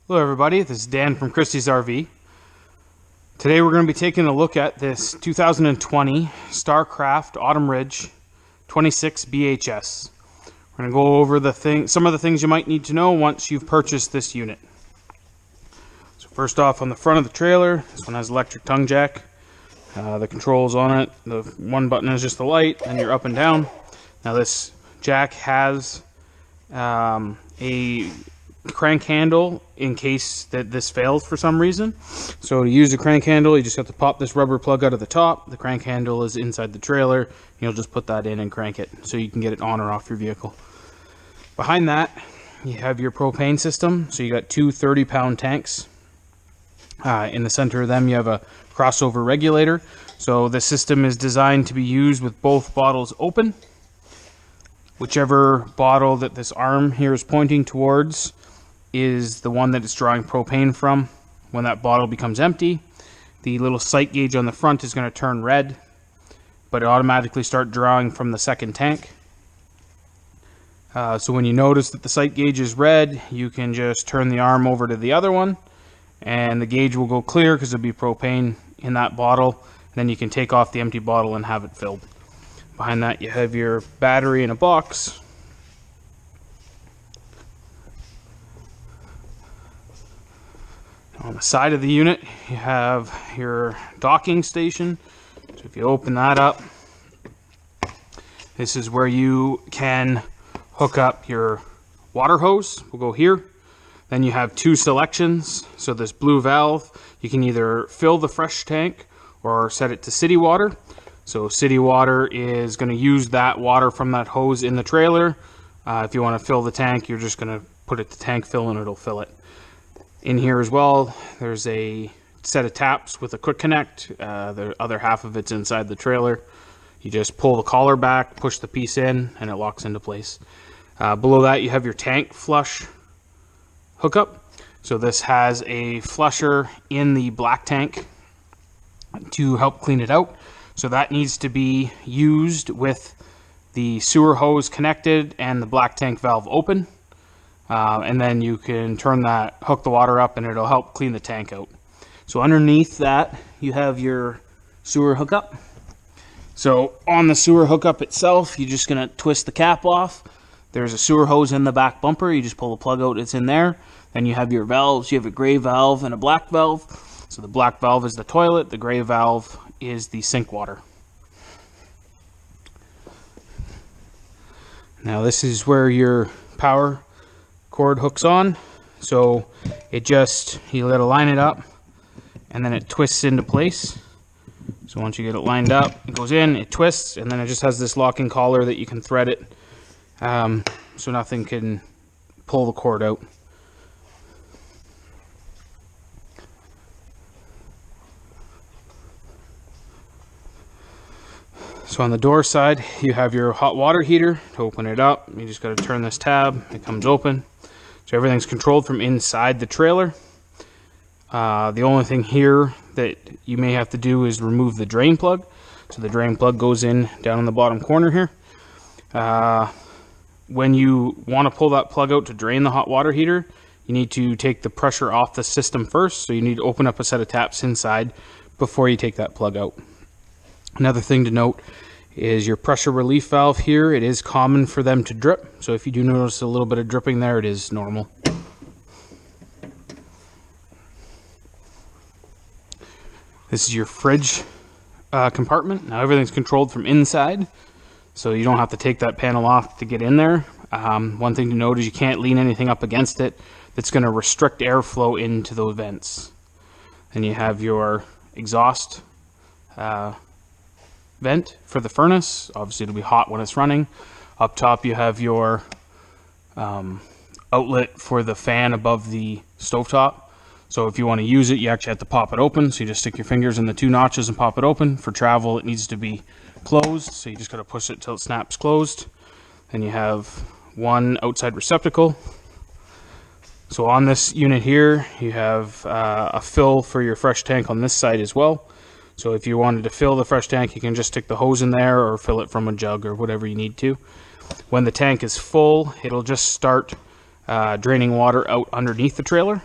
Hello everybody, this is Dan from Christie's RV. Today we're going to be taking a look at this 2020 Starcraft Autumn Ridge 26 BHS. We're going to go over some of the things you might need to know once you've purchased this unit. So first off, on the front of the trailer, this one has electric tongue jack. The controls on it, the one button is just the light, and you're up and down. Now this jack has a crank handle in case that this fails for some reason. So to use the crank handle, you just have to pop this rubber plug out of the top. The crank handle is inside the trailer. You'll just put that in and crank it so you can get it on or off your vehicle. Behind that, you have your propane system. So you got two 30-pound tanks. In the center of them, you have a crossover regulator. So the system is designed to be used with both bottles open. Whichever bottle that this arm here is pointing towards is the one that it's drawing propane from. When that bottle becomes empty, the little sight gauge on the front is going to turn red, but it automatically starts drawing from the second tank. So when you notice that the sight gauge is red, you can just turn the arm over to the other one, and the gauge will go clear because there'll be propane in that bottle. And then you can take off the empty bottle and have it filled. Behind that, you have your battery in a box. On the side of the unit, you have your docking station. So if you open that up, this is where you can hook up your water hose. We'll go here. Then you have two selections. So this blue valve, you can either fill the fresh tank or set it to city water. So city water is going to use that water from that hose in the trailer. If you want to fill the tank, you're just going to put it to tank fill and it'll fill it. In here as well, there's a set of taps with a quick connect. The other half of it's inside the trailer. You just pull the collar back, push the piece in, and it locks into place. Below that, you have your tank flush hookup. So this has a flusher in the black tank to help clean it out. So that needs to be used with the sewer hose connected and the black tank valve open. And then you can hook the water up, and it'll help clean the tank out. So underneath that, you have your sewer hookup. So on the sewer hookup itself, you're just going to twist the cap off. There's a sewer hose in the back bumper. You just pull the plug out, it's in there. Then you have your valves. You have a gray valve and a black valve. So the black valve is the toilet. The gray valve is the sink water. Now this is where your power cord hooks on. So you let it line it up, and then it twists into place. So once you get it lined up, it goes in, it twists, and then it just has this locking collar that you can thread it, so nothing can pull the cord out. So on the door side, you have your hot water heater. To open it up, you just got to turn this tab, it comes open. So everything's controlled from inside the trailer. The only thing here that you may have to do is remove the drain plug. So the drain plug goes in down in the bottom corner here. When you want to pull that plug out to drain the hot water heater, you need to take the pressure off the system first. So you need to open up a set of taps inside before you take that plug out. Another thing to note is your pressure relief valve here. It is common for them to drip. So if you do notice a little bit of dripping there, it is normal. This is your fridge compartment. Now everything's controlled from inside, so you don't have to take that panel off to get in there. One thing to note is you can't lean anything up against it that's going to restrict airflow into those vents. Then you have your exhaust vent for the furnace. Obviously it'll be hot when it's running. Up top you have your outlet for the fan above the stovetop. So if you want to use it, you actually have to pop it open. So you just stick your fingers in the two notches and pop it open. For travel, it needs to be closed, so you just got to push it till it snaps closed. Then you have one outside receptacle. So on this unit here, you have a fill for your fresh tank on this side as well. So if you wanted to fill the fresh tank, you can just stick the hose in there or fill it from a jug or whatever you need to. When the tank is full, it'll just start draining water out underneath the trailer.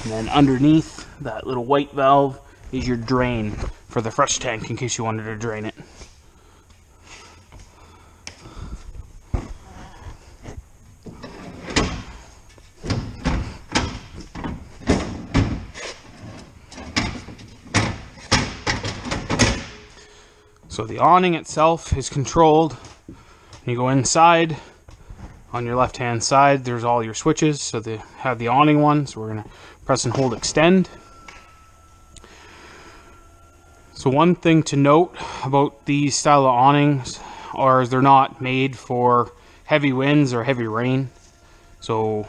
And then underneath that little white valve is your drain for the fresh tank in case you wanted to drain it. So the awning itself is controlled. You go inside. On your left hand side there's all your switches. So they have the awning one, so we're going to press and hold extend. So one thing to note about these style of awnings are they're not made for heavy winds or heavy rain. So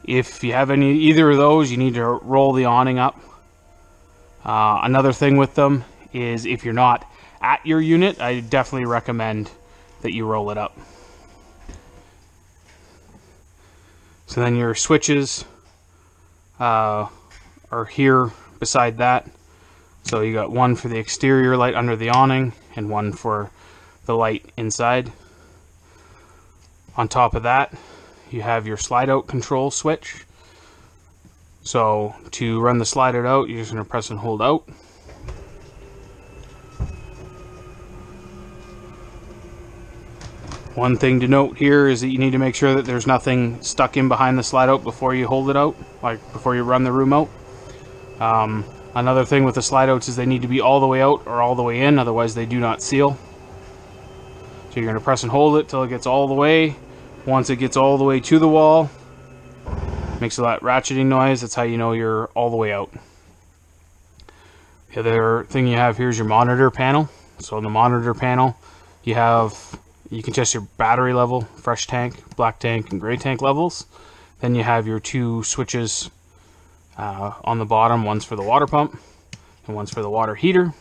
if you have either of those, you need to roll the awning up. Another thing with them is if you're not at your unit, I definitely recommend that you roll it up. So then your switches are here beside that. So you got one for the exterior light under the awning and one for the light inside. On top of that, you have your slide out control switch. So to run the slide it out, you're just going to press and hold out. One thing to note here is that you need to make sure that there's nothing stuck in behind the slide out before you hold it out, like before you run the room out. Another thing with the slide outs is they need to be all the way out or all the way in, otherwise they do not seal. So you're going to press and hold it till it gets all the way. Once it gets all the way to the wall, makes that ratcheting noise, that's how you know you're all the way out. The other thing you have here is your monitor panel. So in the monitor panel, you can test your battery level, fresh tank, black tank, and gray tank levels. Then you have your two switches on the bottom. One's for the water pump and one's for the water heater.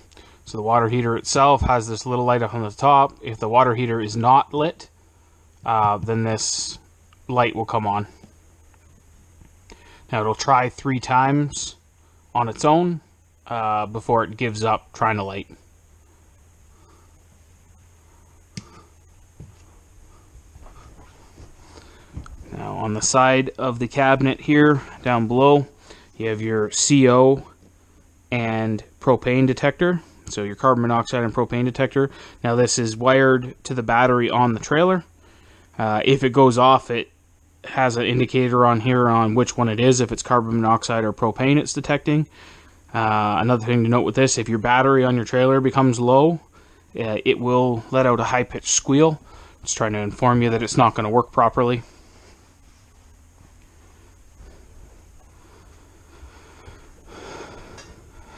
So the water heater itself has this little light up on the top. If the water heater is not lit, then this light will come on. Now it'll try 3 times on its own before it gives up trying to light. Now on the side of the cabinet here, down below, you have your CO and propane detector. So your carbon monoxide and propane detector. Now this is wired to the battery on the trailer. If it goes off, it has an indicator on here on which one it is, if it's carbon monoxide or propane it's detecting. Another thing to note with this, if your battery on your trailer becomes low, it will let out a high-pitched squeal. It's trying to inform you that it's not going to work properly.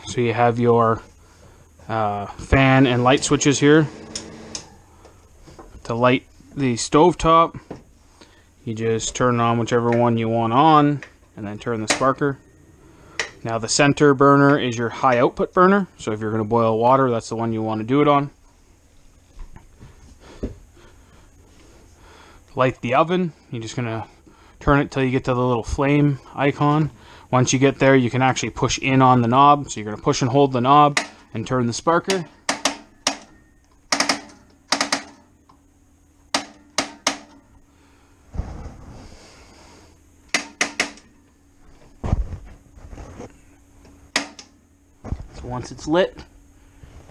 So you have your fan and light switches here. To light the stovetop, you just turn on whichever one you want on and then turn the sparker. Now the center burner is your high output burner, so if you're going to boil water, that's the one you want to do it on. Light the oven, you're just going to turn it till you get to the little flame icon. Once you get there, you can actually push in on the knob, so you're going to push and hold the knob and turn the sparker. Once it's lit,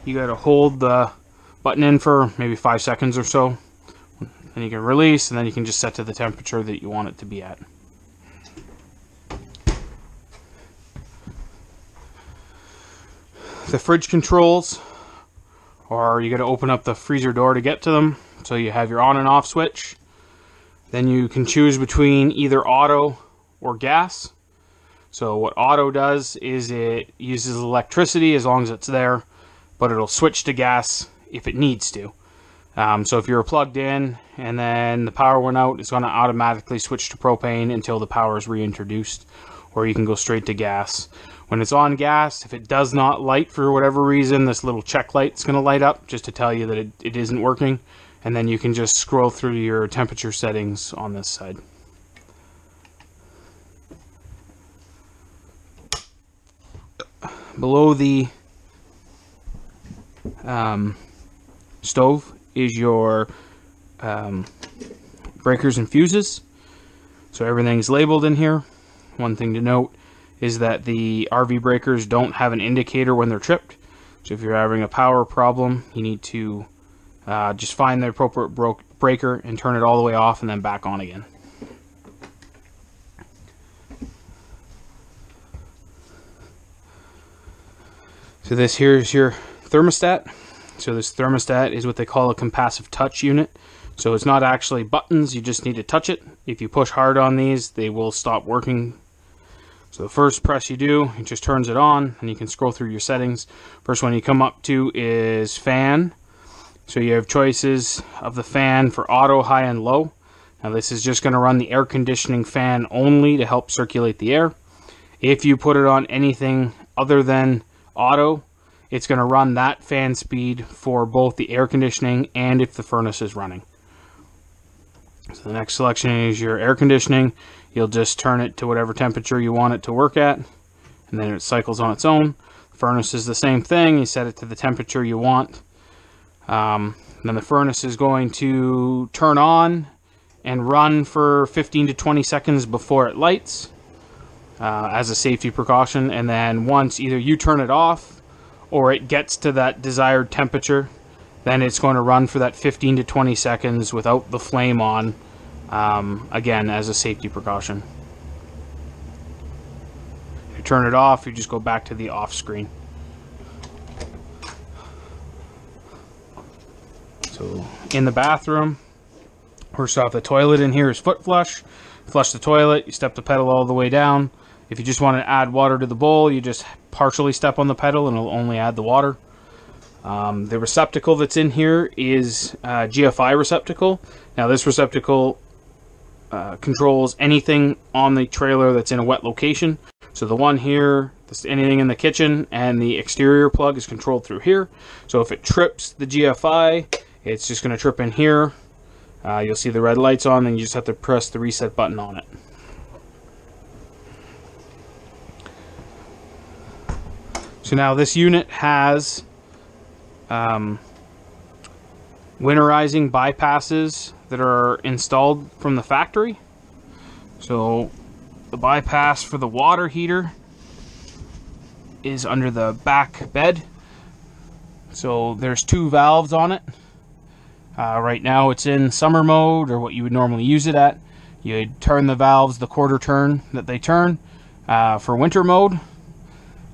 you got to hold the button in for maybe 5 seconds or so. Then you can release, and then you can just set to the temperature that you want it to be at. The fridge controls, or you got to open up the freezer door to get to them. So you have your on and off switch. Then you can choose between either auto or gas. So what auto does is it uses electricity as long as it's there, but it'll switch to gas if it needs to. So if you're plugged in and then the power went out, it's going to automatically switch to propane until the power is reintroduced, or you can go straight to gas. When it's on gas, if it does not light for whatever reason, this little check light is going to light up just to tell you that it isn't working, and then you can just scroll through your temperature settings on this side. Below the stove is your breakers and fuses. So everything's labeled in here. One thing to note is that the RV breakers don't have an indicator when they're tripped. So if you're having a power problem, you need to just find the appropriate breaker and turn it all the way off and then back on again. So this here is your thermostat. So this thermostat is what they call a compassive touch unit. So it's not actually buttons, you just need to touch it. If you push hard on these, they will stop working. So the first press you do, it just turns it on, and you can scroll through your settings. First one you come up to is fan. So you have choices of the fan for auto, high, and low. Now this is just going to run the air conditioning fan only to help circulate the air. If you put it on anything other than auto, it's going to run that fan speed for both the air conditioning and if the furnace is running. So the next selection is your air conditioning. You'll just turn it to whatever temperature you want it to work at, and then it cycles on its own. The furnace is the same thing. You set it to the temperature you want. Then the furnace is going to turn on and run for 15 to 20 seconds before it lights. As a safety precaution, and then once either you turn it off or it gets to that desired temperature, then it's going to run for that 15 to 20 seconds without the flame on, again as a safety precaution. If you turn it off, you just go back to the off screen. So in the bathroom, first off, the toilet in here is foot flush. Flush the toilet, you step the pedal all the way down. If you just want to add water to the bowl, you just partially step on the pedal and it'll only add the water. The receptacle that's in here is a Gfi receptacle. Now this receptacle controls anything on the trailer that's in a wet location. So the one here, anything in the kitchen, and the exterior plug is controlled through here. So if it trips the Gfi, it's just going to trip in here. You'll see the red lights on, and you just have to press the reset button on it. So now this unit has winterizing bypasses that are installed from the factory. So the bypass for the water heater is under the back bed. So there's two valves on it. Right now it's in summer mode, or what you would normally use it at. You'd turn the valves the quarter turn that they turn for winter mode.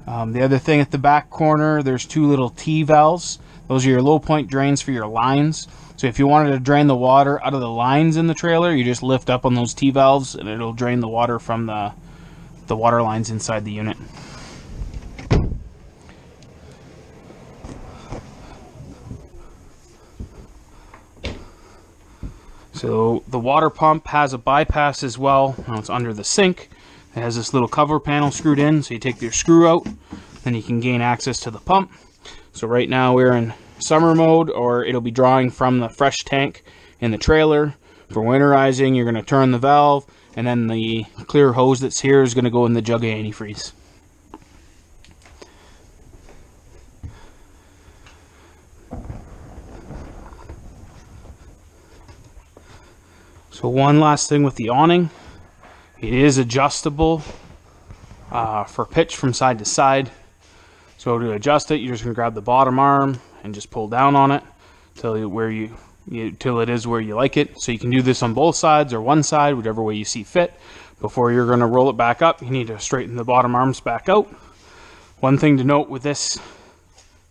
The other thing at the back corner, there's two little T valves. Those are your low point drains for your lines. So if you wanted to drain the water out of the lines in the trailer, you just lift up on those T valves and it'll drain the water from the water lines inside the unit. So the water pump has a bypass as well. Now it's under the sink. It has this little cover panel screwed in, so you take your screw out, then you can gain access to the pump. So right now we're in summer mode, or it'll be drawing from the fresh tank in the trailer. For winterizing, you're going to turn the valve, and then the clear hose that's here is going to go in the jug of antifreeze. So one last thing with the awning. It is adjustable for pitch from side to side. So to adjust it, you're just going to grab the bottom arm and just pull down on it till it is where you like it. So you can do this on both sides or one side, whichever way you see fit. Before you're going to roll it back up, you need to straighten the bottom arms back out. One thing to note with this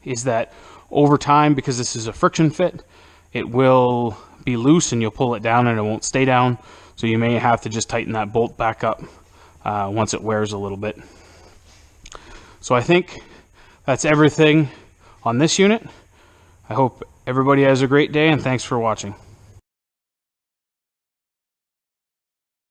is that over time, because this is a friction fit, it will be loose and you'll pull it down and it won't stay down. So you may have to just tighten that bolt back up once it wears a little bit. So I think that's everything on this unit. I hope everybody has a great day, and thanks for watching.